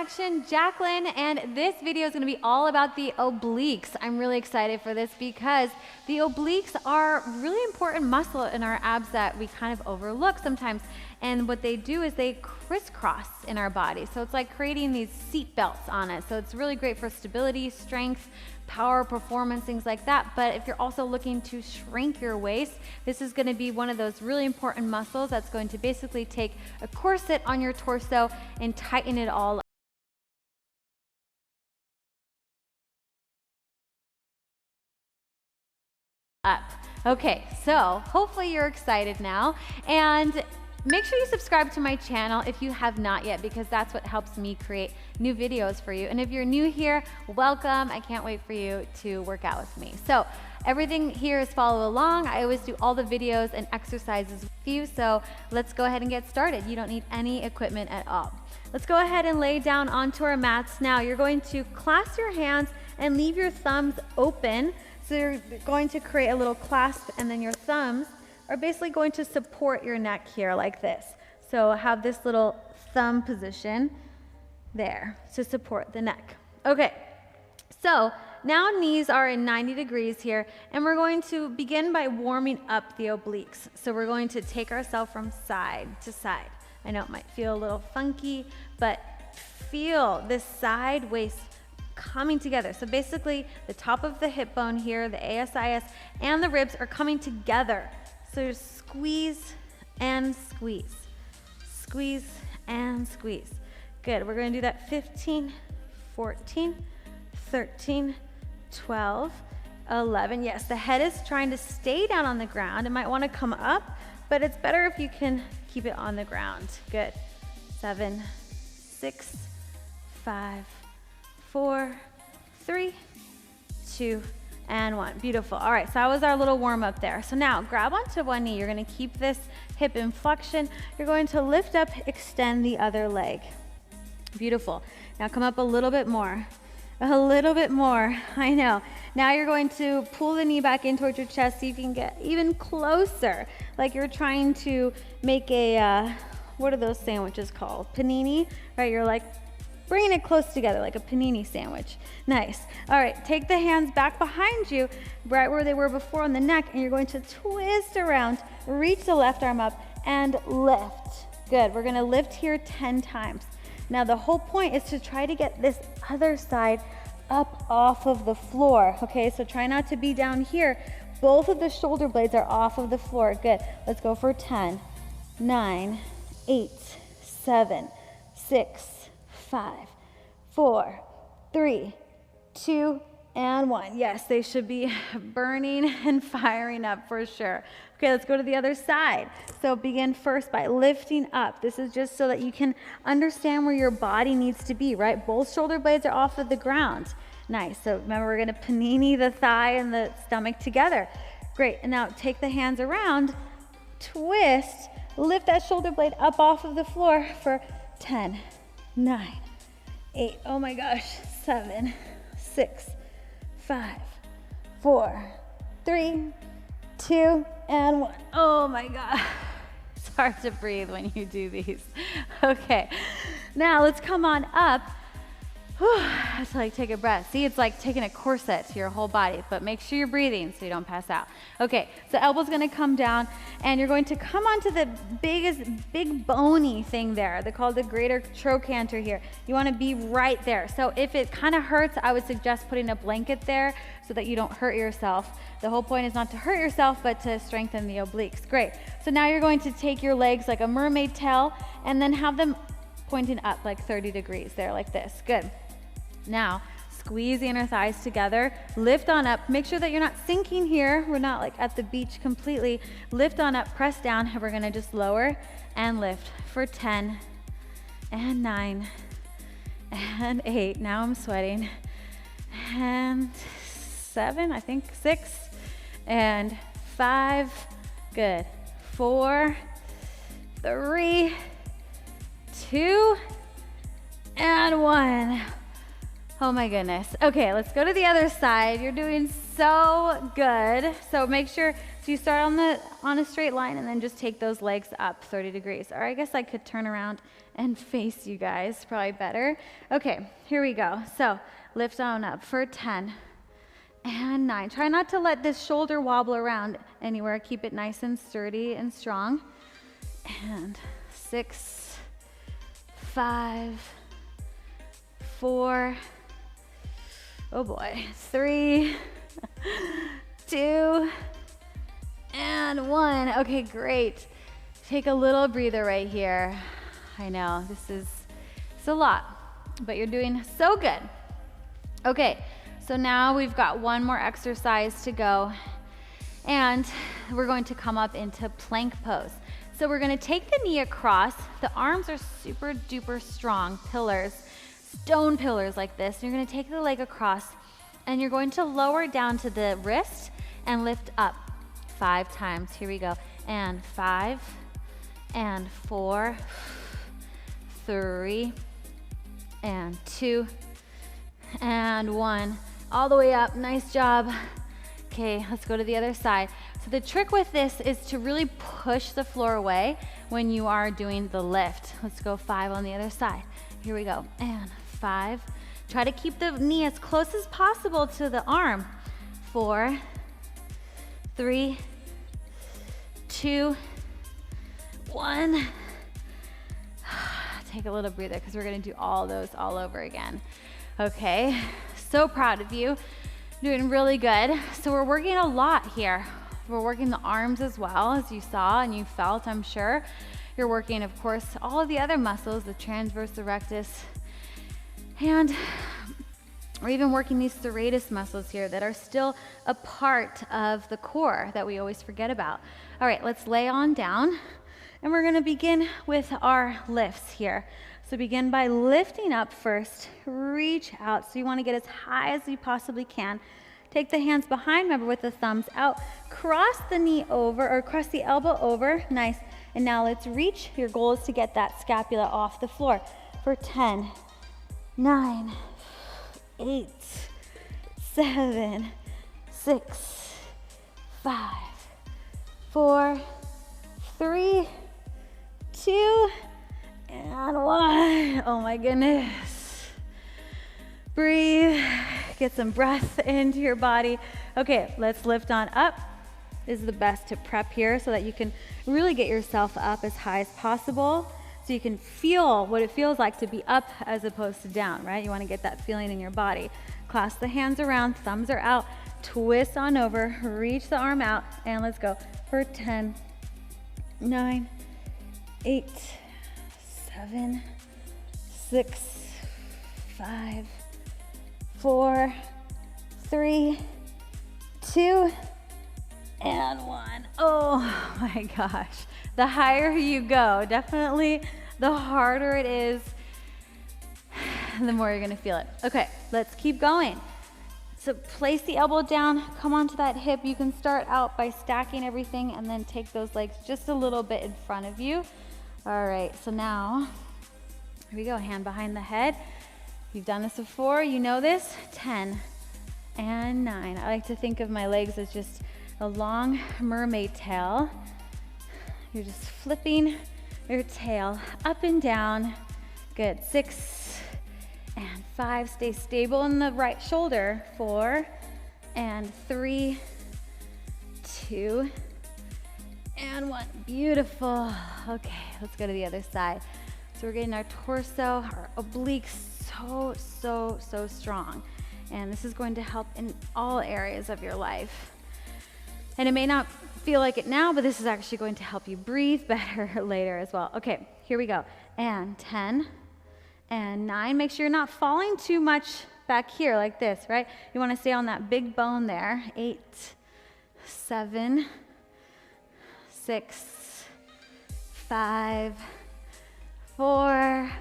Action, Jacqueline, and this video is going to be all about the obliques. I'm really excited for this because the obliques are really important muscle in our abs that we kind of overlook sometimes. And what they do is they crisscross in our body. So it's like creating these seat belts on us. So it's really great for stability, strength, power, performance, things like that. But if you're also looking to shrink your waist, this is going to be one of those really important muscles that's going to basically take a corset on your torso and tighten it all up. Okay, so hopefully you're excited now, and make sure you subscribe to my channel if you have not yet, because that's what helps me create new videos for you. And if you're new here, welcome. I can't wait for you to work out with me. So everything here is follow along. I always do all the videos and exercises with you, so let's go ahead and get started. You don't need any equipment at all. Let's go ahead and lay down onto our mats. Now you're going to clasp your hands and leave your thumbs open. So you're going to create a little clasp, and then your thumbs are basically going to support your neck here like this. So have this little thumb position there to support the neck. Okay, so now knees are in 90 degrees here, and we're going to begin by warming up the obliques. So we're going to take ourselves from side to side. I know it might feel a little funky, but feel this side waist coming together. So basically the top of the hip bone here, the asis, and the ribs are coming together. So squeeze and squeeze, squeeze and squeeze. Good, we're gonna do that 15, 14, 13, 12, 11. Yes, the head is trying to stay down on the ground. It might wanna come up, but it's better if you can keep it on the ground. Good, 7, 6, 5, 4, 3, 2, and 1. Beautiful. All right, so that was our little warm up there. So now grab onto one knee. You're going to keep this hip in flexion. You're going to lift up, extend the other leg. Beautiful. Now come up a little bit more. A little bit more. I know. Now you're going to pull the knee back in towards your chest so you can get even closer. Like you're trying to make a, what are those sandwiches called? Panini, right? You're like bringing it close together like a panini sandwich. Nice. All right, take the hands back behind you, right where they were before on the neck, and you're going to twist around, reach the left arm up, and lift. Good, we're gonna lift here 10 times. Now the whole point is to try to get this other side up off of the floor, okay? So try not to be down here. Both of the shoulder blades are off of the floor. Good, let's go for 10, 9, 8, 7, 6, 5, 4, 3, 2, and 1. Yes, they should be burning and firing up for sure. Okay, let's go to the other side. So begin first by lifting up. This is just so that you can understand where your body needs to be, right? Both shoulder blades are off of the ground. Nice. So remember, we're going to panini the thigh and the stomach together. Great. And now take the hands around, twist, lift that shoulder blade up off of the floor for 10, 9, 8, oh my gosh, 7, 6, 5, 4, 3, 2, and 1. Oh my God. It's hard to breathe when you do these. Okay, now let's come on up. It's like take a breath. See, it's like taking a corset to your whole body, but make sure you're breathing so you don't pass out. Okay, so elbow's gonna come down, and you're going to come onto the big bony thing there. They're called the greater trochanter here. You wanna be right there. So if it kind of hurts, I would suggest putting a blanket there so that you don't hurt yourself. The whole point is not to hurt yourself, but to strengthen the obliques. Great. So now you're going to take your legs like a mermaid tail and then have them pointing up like 30 degrees there, like this. Good. Now, squeeze the inner thighs together, lift on up, make sure that you're not sinking here. We're not like at the beach completely. Lift on up, press down, and we're gonna just lower and lift for 10, and 9, and 8. Now I'm sweating. And 7, I think 6, and 5, good. 4, 3, 2, and 1. Oh my goodness. Okay, let's go to the other side. You're doing so good. So make sure, so So you start on a straight line and then just take those legs up 30 degrees. Or I guess I could turn around and face you guys, probably better. Okay, here we go. So lift on up for 10 and 9. Try not to let this shoulder wobble around anywhere. Keep it nice and sturdy and strong. And 6, 5, 4, oh boy, 3, 2, and 1. Okay, great. Take a little breather right here. I know, it's a lot, but you're doing so good. Okay, so now we've got one more exercise to go, and we're going to come up into plank pose. So we're gonna take the knee across. The arms are super duper strong pillars, stone pillars like this. You're gonna take the leg across, and you're going to lower down to the wrist and lift up 5 times. Here we go. And 5, and 4, 3, and 2, and 1. All the way up. Nice job. Okay, let's go to the other side. So the trick with this is to really push the floor away when you are doing the lift. Let's go 5 on the other side. Here we go. And 5. Try to keep the knee as close as possible to the arm. 4, 3, 2, 1. Take a little breather because we're going to do all those all over again. Okay, so proud of you. Doing really good. So we're working a lot here. We're working the arms as well, as you saw and you felt, I'm sure. You're working, of course, all of the other muscles, the transverse, the rectus, and we're even working these serratus muscles here that are still a part of the core that we always forget about. All right, let's lay on down, and we're gonna begin with our lifts here. So begin by lifting up first, reach out. So you wanna get as high as you possibly can. Take the hands behind, remember with the thumbs out. Cross the knee over, or cross the elbow over, nice. And now let's reach. Your goal is to get that scapula off the floor for 10, 9, 8, 7, 6, 5, 4, 3, 2, and 1. Oh my goodness. Breathe, get some breath into your body. Okay, let's lift on up. This is the best to prep here so that you can really get yourself up as high as possible so you can feel what it feels like to be up as opposed to down, right? You want to get that feeling in your body. Clasp the hands around, thumbs are out, twist on over, reach the arm out, and let's go for 10, 9, 8, 7, 6, 5, 4, 3, 2, and 1. Oh my gosh. The higher you go, definitely the harder it is, the more you're gonna feel it. Okay, let's keep going. So place the elbow down, come onto that hip. You can start out by stacking everything and then take those legs just a little bit in front of you. All right, so now, here we go, hand behind the head. You've done this before, you know this. 10 and 9. I like to think of my legs as just a long mermaid tail. You're just flipping your tail up and down. Good. 6 and 5. Stay stable in the right shoulder. 4 and 3, 2, and 1. Beautiful. Okay, let's go to the other side. So we're getting our torso, our obliques so strong. And this is going to help in all areas of your life. And it may not feel like it now, but this is actually going to help you breathe better later as well. Okay, here we go. And 10 and 9. Make sure you're not falling too much back here like this, right? You want to stay on that big bone there. 8, 7, 6, 5, 4,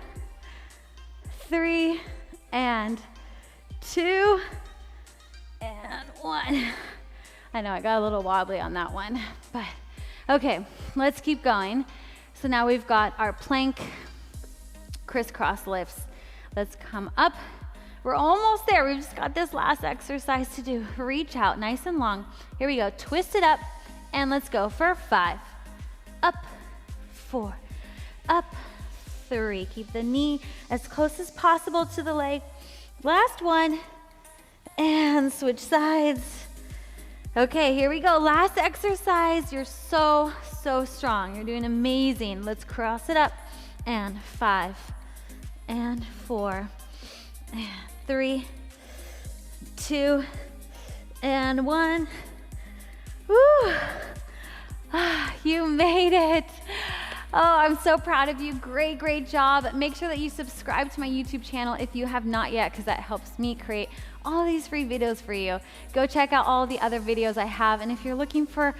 3, and 2, and 1. I know I got a little wobbly on that one, but okay, let's keep going. So now we've got our plank crisscross lifts. Let's come up. We're almost there. We've just got this last exercise to do. Reach out nice and long. Here we go. Twist it up And let's go for 5. Up, 4, up, 3. Keep the knee as close as possible to the leg. Last one. And switch sides. Okay, here we go. Last exercise. You're so strong. You're doing amazing. Let's cross it up. And 5, and 4, and 3, 2, and 1. Woo! You made it. Oh, I'm so proud of you. Great job. Make sure that you subscribe to my YouTube channel if you have not yet, because that helps me create all these free videos for you. Go check out all the other videos I have. And if you're looking for